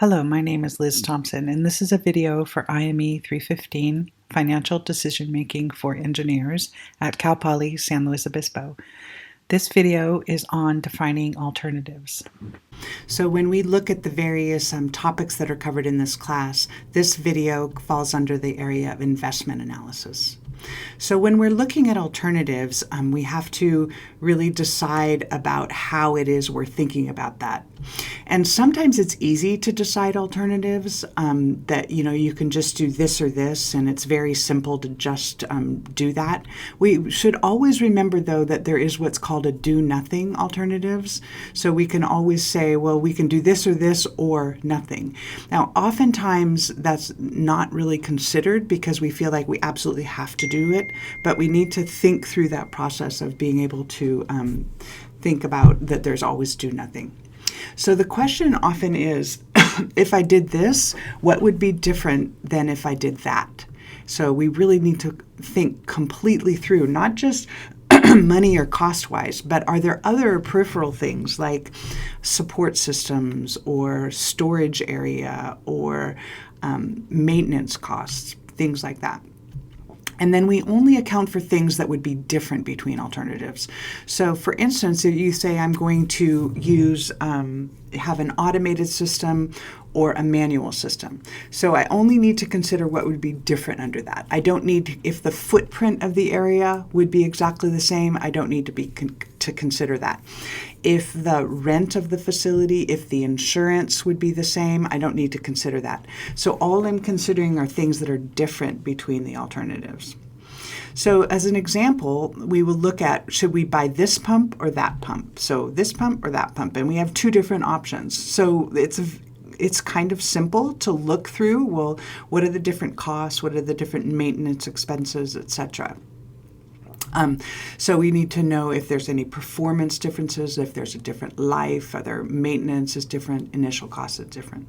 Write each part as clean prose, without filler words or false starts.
Hello, my name is Liz Thompson, and this is a video for IME 315, Financial Decision Making for Engineers at Cal Poly San Luis Obispo. This video is on defining alternatives. So when we look at the various topics that are covered in this class, this video falls under the area of investment analysis. So when we're looking at alternatives, we have to really decide about how it is we're thinking about that. And sometimes it's easy to decide alternatives that, you can just do this or this, and it's very simple to just do that. We should always remember, though, that there is what's called a do-nothing alternatives. So we can always say, well, we can do this or nothing. Now, oftentimes that's not really considered because we feel like we absolutely have to do it, but we need to think through that process of being able to think about that there's always do nothing. So the question often is, if I did this, what would be different than if I did that? So we really need to think completely through, not just money or cost-wise, but are there other peripheral things like support systems or storage area or maintenance costs, things like that. And then we only account for things that would be different between alternatives. So for instance, if you say I'm going to use, have an automated system or a manual system. So I only need to consider what would be different under that. I don't need, if the footprint of the area would be exactly the same, I don't need to consider that. If the rent of the facility, if the insurance would be the same, I don't need to consider that. So all I'm considering are things that are different between the alternatives. So as an example, we will look at, should we buy this pump or that pump? So this pump or that pump, and we have two different options. So it's kind of simple to look through, well, what are the different costs, what are the different maintenance expenses, etc. So we need to know if there's any performance differences, if there's a different life, whether maintenance is different, initial cost is different.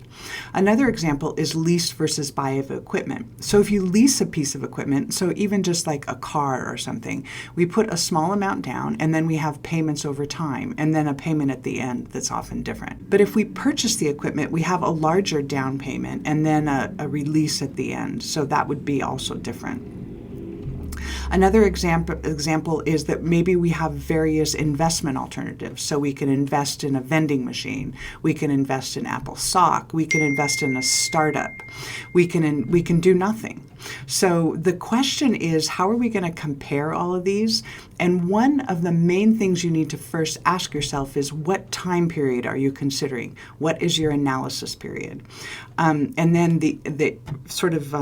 Another example is lease versus buy of equipment. So if you lease a piece of equipment, so even just like a car or something, we put a small amount down and then we have payments over time and then a payment at the end that's often different. But if we purchase the equipment, we have a larger down payment and then a release at the end. So that would be also different. Another example is that maybe we have various investment alternatives. So we can invest in a vending machine, we can invest in Apple stock, we can invest in a startup, we can do nothing. So the question is, how are we going to compare all of these? And one of the main things you need to first ask yourself is, what time period are you considering? What is your analysis period? And then the sort of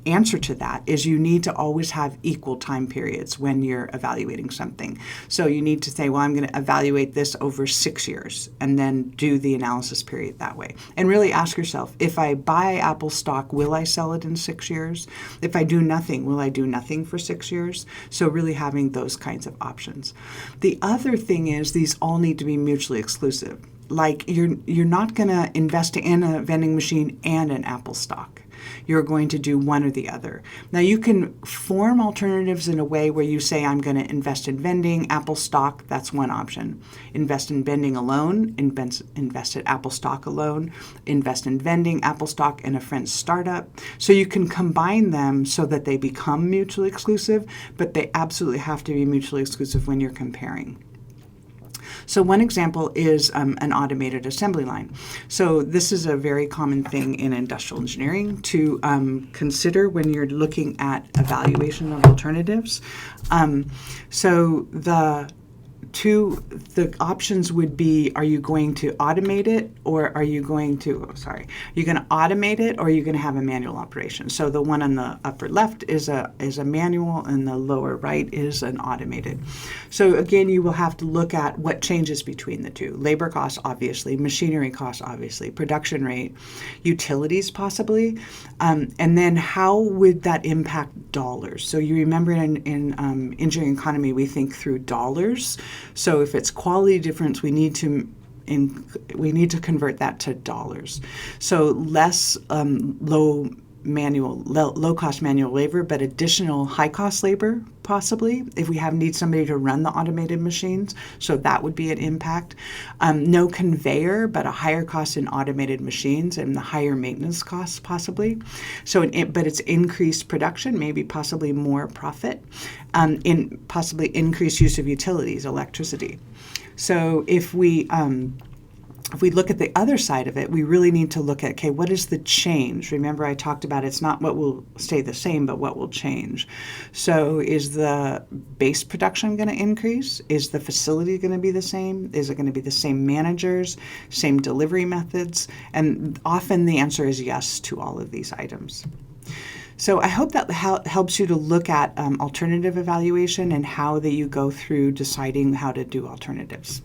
answer to that is you need to always have equal time periods when you're evaluating something. So you need to say, well, I'm going to evaluate this over 6 years and then do the analysis period that way. And really ask yourself, if I buy Apple stock, will I sell it in 6 years? If I do nothing, will I do nothing for 6 years? So really having those kinds of options. The other thing is these all need to be mutually exclusive. Like you're not going to invest in a vending machine and an Apple stock. You're going to do one or the other. Now you can form alternatives in a way where you say, I'm going to invest in vending, Apple stock, that's one option. Invest in vending alone, invest in Apple stock alone, invest in vending, Apple stock, and a friend's startup. So you can combine them so that they become mutually exclusive, but they absolutely have to be mutually exclusive when you're comparing. So one example is an automated assembly line. So this is a very common thing in industrial engineering to consider when you're looking at evaluation of alternatives. So the options would be, are you going to automate it or are you going to, you're going to automate it or are you going to have a manual operation? So the one on the upper left is a manual and the lower right is an automated. So again, you will have to look at what changes between the two. Labor costs, obviously, machinery costs, obviously, production rate, utilities possibly, and then how would that impact dollars? So you remember in engineering economy, we think through dollars. So if it's quality difference, we need to convert that to dollars. So less low low-cost manual labor, but additional high-cost labor, possibly, if we need somebody to run the automated machines. So that would be an impact. No conveyor, but a higher cost in automated machines and the higher maintenance costs, possibly. But it's increased production, maybe possibly more profit, possibly increased use of utilities, electricity. So if we look at the other side of it, we really need to look at, okay, what is the change? Remember, I talked about it's not what will stay the same, but what will change. So is the base production going to increase? Is the facility going to be the same? Is it going to be the same managers, same delivery methods? And often the answer is yes to all of these items. So I hope that helps you to look at alternative evaluation and how that you go through deciding how to do alternatives.